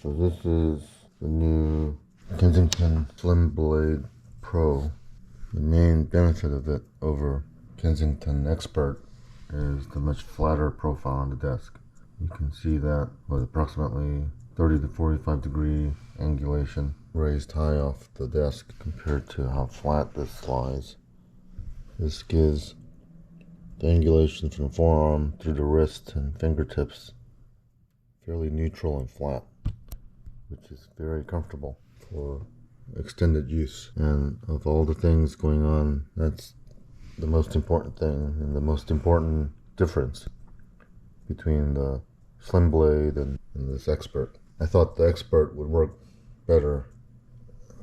So this is the new Kensington SlimBlade Pro. The main benefit of it over Kensington Expert is the much flatter profile on the desk. You can see that with approximately 30 to 45 degree angulation raised high off the desk compared to how flat this lies. This gives the angulation from the forearm through the wrist and fingertips fairly neutral and flat, which is very comfortable for extended use. And of all the things going on, that's the most important thing and the most important difference between the SlimBlade and this Expert. I thought the Expert would work better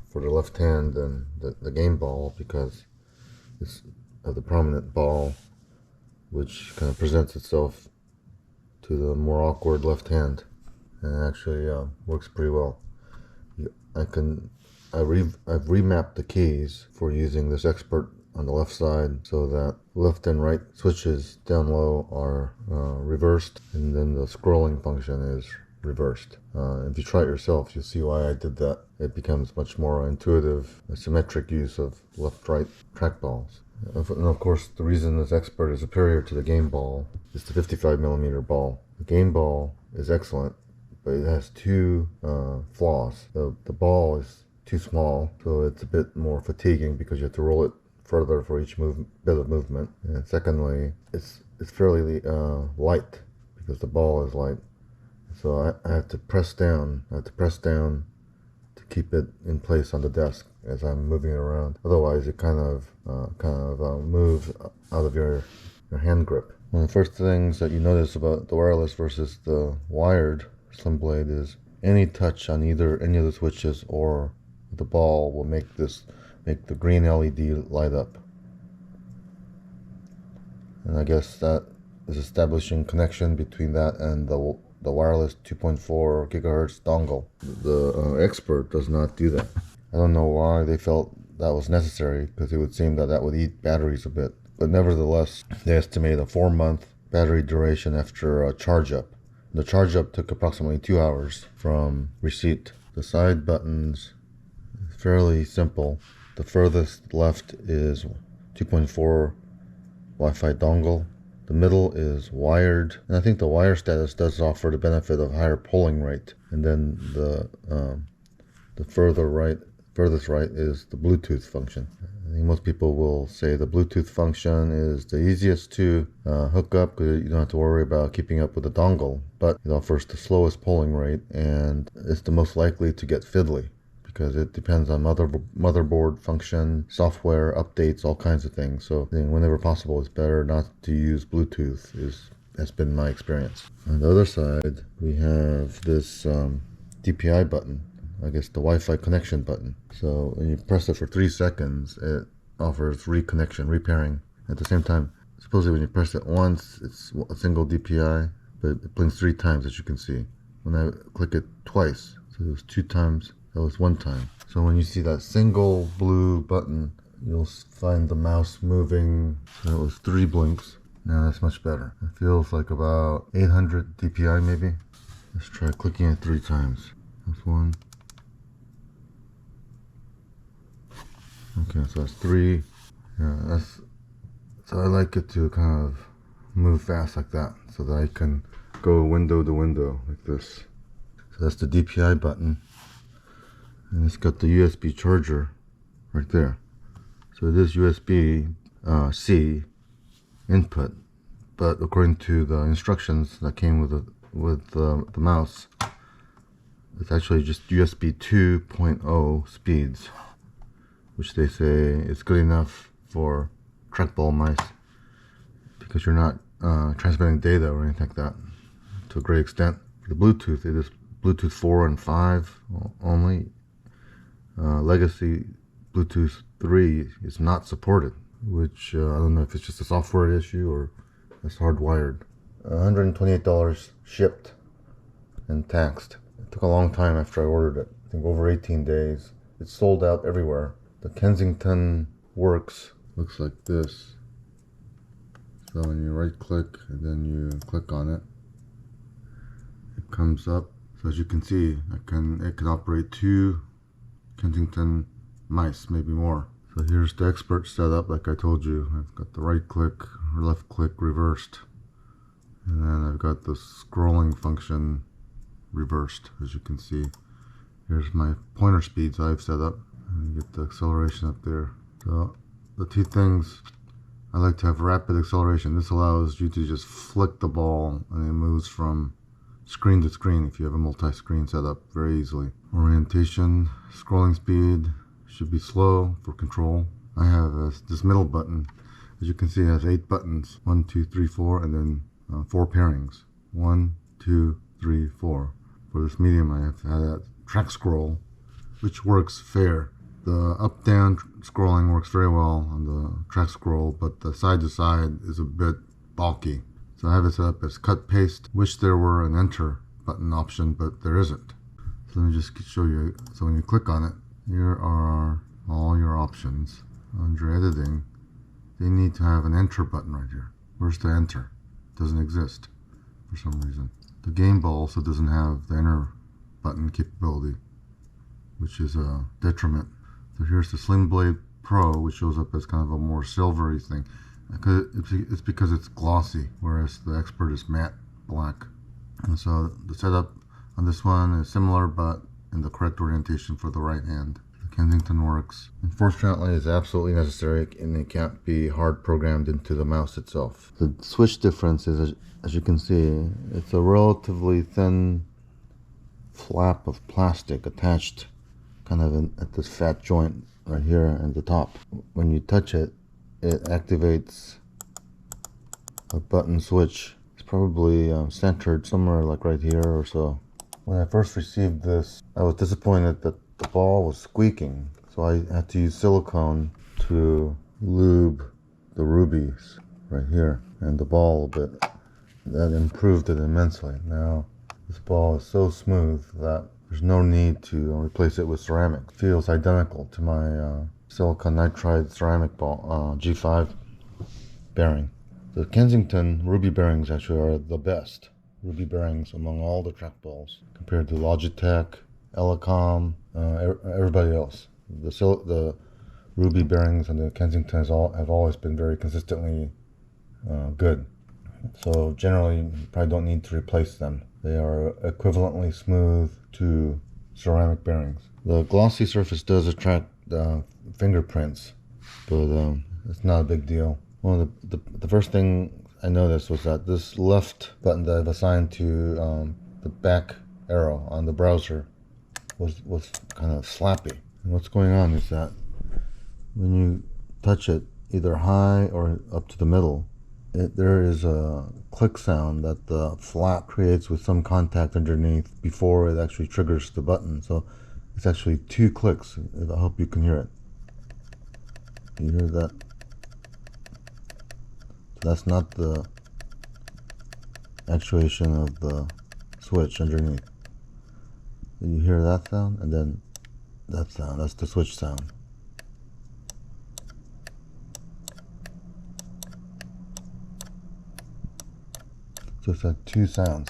for the left hand than the game ball because it's the prominent ball, which kind of presents itself to the more awkward left hand, and it actually works pretty well. I've remapped the keys for using this Expert on the left side so that left and right switches down low are reversed, and then the scrolling function is reversed. If you try it yourself, you'll see why I did that. It becomes much more intuitive, a symmetric use of left-right trackballs. And of course, the reason this Expert is superior to the game ball is the 55mm ball. The game ball is excellent, but it has two flaws. The ball is too small, so it's a bit more fatiguing because you have to roll it further for each bit of movement. And secondly, it's fairly light because the ball is light. So I have to press down. To keep it in place on the desk as I'm moving it around. Otherwise, it kind of moves out of your hand grip. One of the first things that you notice about the wireless versus the wired SlimBlade is any touch on any of the switches or the ball will make the green LED light up. And I guess that is establishing connection between that and the wireless 2.4 gigahertz dongle. The Expert does not do that. I don't know why they felt that was necessary, because it would seem that would eat batteries a bit. But nevertheless, they estimate a 4-month battery duration after a charge up. The charge up took approximately 2 hours from receipt. The side buttons, fairly simple. The furthest left is 2.4 Wi-Fi dongle. The middle is wired, and I think the wire status does offer the benefit of higher polling rate. And then the furthest right is the Bluetooth function. I think most people will say the Bluetooth function is the easiest to hook up because you don't have to worry about keeping up with the dongle, but it offers the slowest polling rate and it's the most likely to get fiddly because it depends on motherboard function, software updates, all kinds of things. So I think whenever possible, it's better not to use Bluetooth. Has been my experience. On the other side, we have this DPI button. I guess the Wi-Fi connection button. So when you press it for 3 seconds, it offers repairing. At the same time, supposedly when you press it once, it's a single DPI, but it blinks 3 times, as you can see. When I click it twice, so it was 2 times. That was 1 time. So when you see that single blue button, you'll find the mouse moving. So it was 3 blinks. Now that's much better. It feels like about 800 DPI maybe. Let's try clicking it 3 times. That's 1. Okay, so that's 3. Yeah, so I like it to kind of move fast like that, so that I can go window to window like this. So that's the DPI button. And it's got the USB charger right there. So it is USB-C input, but according to the instructions that came with the mouse, it's actually just USB 2.0 speeds, which they say is good enough for trackball mice because you're not transmitting data or anything like that to a great extent. For the Bluetooth, it is Bluetooth 4 and 5 only. Legacy Bluetooth 3 is not supported, which I don't know if it's just a software issue or it's hardwired. $128 shipped and taxed. It took a long time after I ordered it. I think over 18 days. It's sold out everywhere. The Kensingworks looks like this. So when you right click and then you click on it, it comes up. So as you can see, it can operate 2 Kensington mice, maybe more. So here's the expert setup. Like I told you, I've got the right click or left click reversed, and then I've got the scrolling function reversed. As you can see, here's my pointer speeds I've set up, and you get the acceleration up there. So the two things, I like to have rapid acceleration. This allows you to just flick the ball and it moves from screen to screen if you have a multi-screen setup very easily. Orientation, scrolling speed should be slow for control. I have this middle button. As you can see, it has 8 buttons. 1, 2, 3, 4, and then 4 pairings. 1, 2, 3, 4. For this medium, I have had a track scroll, which works fair. The up-down scrolling works very well on the track scroll, but the side-to-side is a bit bulky. So I have it set up as cut-paste. Wish there were an enter button option, but there isn't. So let me just show you. So when you click on it, here are all your options. Under editing, they need to have an enter button right here. Where's the enter? It doesn't exist for some reason. The game ball also doesn't have the enter button capability, which is a detriment. So here's the SlimBlade Pro, which shows up as kind of a more silvery thing. It's because it's glossy, whereas the Expert is matte black. And so the setup on this one is similar, but in the correct orientation for the right hand. The Kensingworks, unfortunately, is absolutely necessary, and it can't be hard programmed into the mouse itself. The switch difference is, as you can see, it's a relatively thin flap of plastic attached kind of at this fat joint right here at the top. When you touch it, it activates a button switch. It's probably centered somewhere like right here or so. When I first received this, I was disappointed that the ball was squeaking, so I had to use silicone to lube the rubies right here and the ball a bit. That improved it immensely. Now this ball is so smooth that there's no need to replace it with ceramic. It feels identical to my silicon nitride ceramic ball G5 bearing. The Kensington ruby bearings actually are the best ruby bearings among all the trackballs compared to Logitech, Elecom, everybody else. The ruby bearings and the Kensingtons have always been very consistently good. So generally, you probably don't need to replace them. They are equivalently smooth to ceramic bearings. The glossy surface does attract fingerprints, but it's not a big deal. One of the first thing I noticed was that this left button that I've assigned to the back arrow on the browser was kind of slappy. And what's going on is that when you touch it either high or up to the middle, there is a click sound that the flap creates with some contact underneath before it actually triggers the button. So it's actually 2 clicks. I hope you can hear it. You hear that? So that's not the actuation of the switch underneath. You hear that sound, and then that sound. That's the switch sound. So it's like 2 sounds.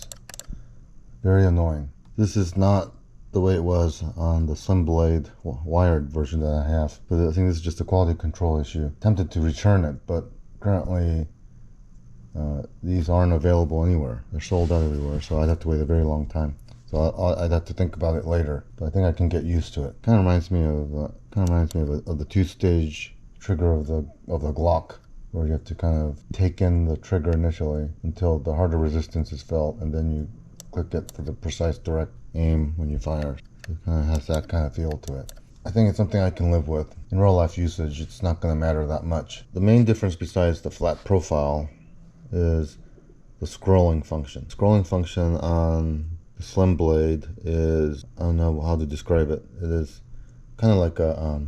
Very annoying. This is not the way it was on the SlimBlade wired version that I have. But I think this is just a quality control issue. Tempted to return it, but currently these aren't available anywhere. They're sold out everywhere, so I'd have to wait a very long time. So I'd have to think about it later. But I think I can get used to it. Kind of reminds me of the 2-stage trigger of the Glock, where you have to kind of take in the trigger initially until the harder resistance is felt, and then you click it for the precise direct aim when you fire. So it kind of has that kind of feel to it. I think it's something I can live with. In real life usage, it's not going to matter that much. The main difference besides the flat profile is the scrolling function. Scrolling function on the SlimBlade is, I don't know how to describe it. It is kind of like a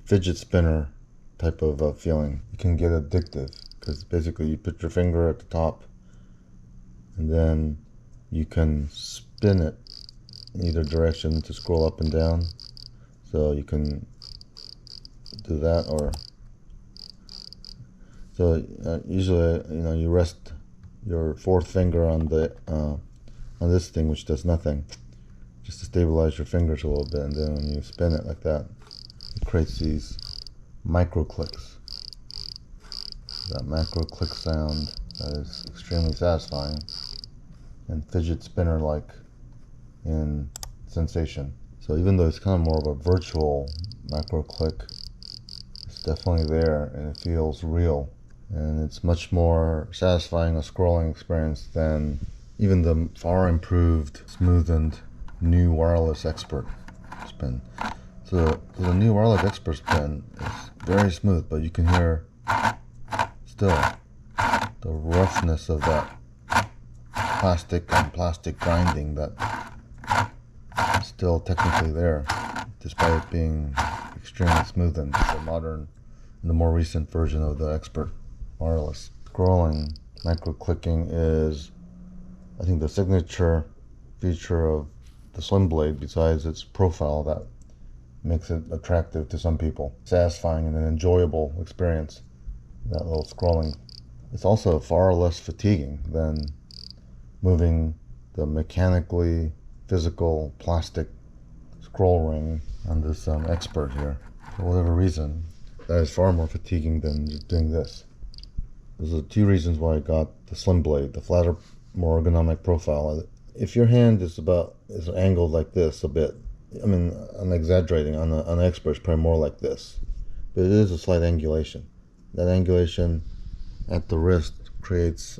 fidget spinner type of feeling. It can get addictive because basically you put your finger at the top and then you can spin it in either direction to scroll up and down. So you can do that, or so usually you rest your 4th finger on the on this thing, which does nothing, just to stabilize your fingers a little bit, and then when you spin it like that, it creates these micro clicks. That macro click sound that is extremely satisfying and fidget spinner like in sensation. So even though it's kind of more of a virtual macro click, it's definitely there and it feels real, and it's much more satisfying a scrolling experience than even the far improved, smoothened new wireless expert spin. So the new wireless expert spin is very smooth, but you can hear still the roughness of that plastic and plastic grinding that is still technically there, despite it being extremely smoothened. It's a modern, the more recent version of the expert wireless. Scrolling micro clicking is, I think, the signature feature of the SlimBlade, besides its profile that makes it attractive to some people. Satisfying and an enjoyable experience, that little scrolling. It's also far less fatiguing than moving the mechanically physical plastic scroll ring on this expert here. For whatever reason, that is far more fatiguing than doing this. Those are two reasons why I got the SlimBlade, the flatter, more ergonomic profile. If your hand is angled like this a bit, I mean, I'm exaggerating, on the expert it's probably more like this, but it is a slight angulation. That angulation at the wrist creates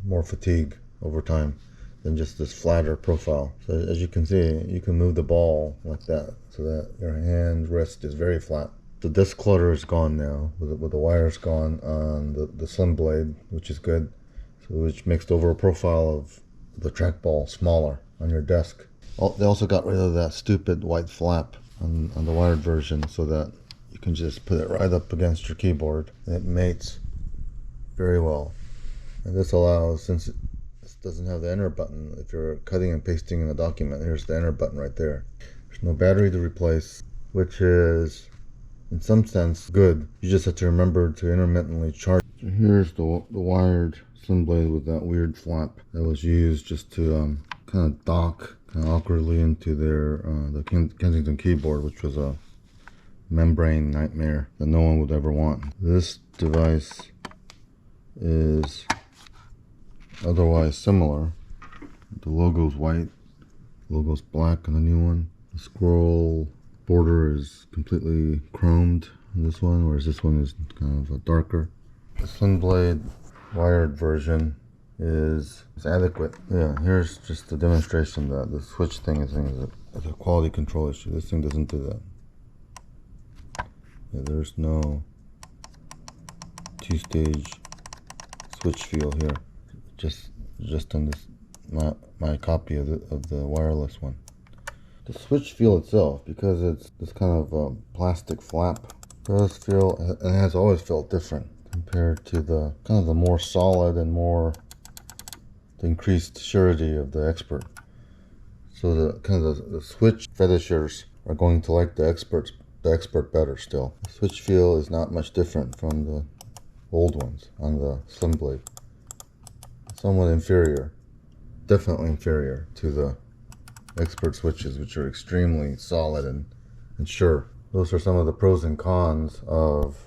more fatigue over time than just this flatter profile. So as you can see, you can move the ball like that so that your hand wrist is very flat. The disc clutter is gone now, with the wires gone on the SlimBlade, which is good. So which makes the overall profile of the trackball smaller on your desk. They also got rid of that stupid white flap on the wired version, so that you can just put it right up against your keyboard and it mates very well. And this allows, since this doesn't have the enter button, if you're cutting and pasting in a document, here's the enter button right there. There's no battery to replace, which is in some sense good. You just have to remember to intermittently charge. So here's the wired SlimBlade with that weird flap that was used just to kind of dock kind of awkwardly into their the Kensington keyboard, which was a membrane nightmare that no one would ever want. This device is otherwise similar. The logo's white, the logo's black on the new one. The scroll border is completely chromed on this one, whereas this one is kind of darker. The SlimBlade wired version is adequate. Yeah, here's just a demonstration that the switch thing is a quality control issue. This thing doesn't do that. Yeah, there's no two-stage switch feel here. Just on this my copy of the wireless one. The switch feel itself, because it's this kind of plastic flap, does feel, and has always felt different compared to the kind of the more solid and more the increased surety of the expert. So the kind of the switch fetishers are going to like the expert better still. The switch feel is not much different from the old ones on the SlimBlade. Somewhat inferior, definitely inferior to the expert switches, which are extremely solid and sure. Those are some of the pros and cons of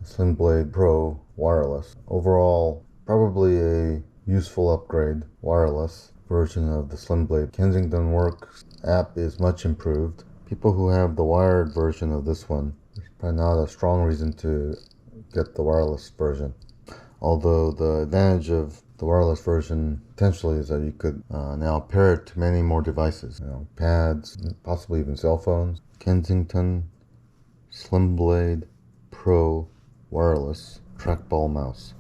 the SlimBlade Pro Wireless. Overall, probably a useful upgrade wireless version of the SlimBlade. Kensingtonworks app is much improved. People who have the wired version of this one, there's probably not a strong reason to get the wireless version. Although the advantage of the wireless version potentially is that you could now pair it to many more devices, pads, possibly even cell phones. Kensington SlimBlade Pro Wireless Trackball mouse.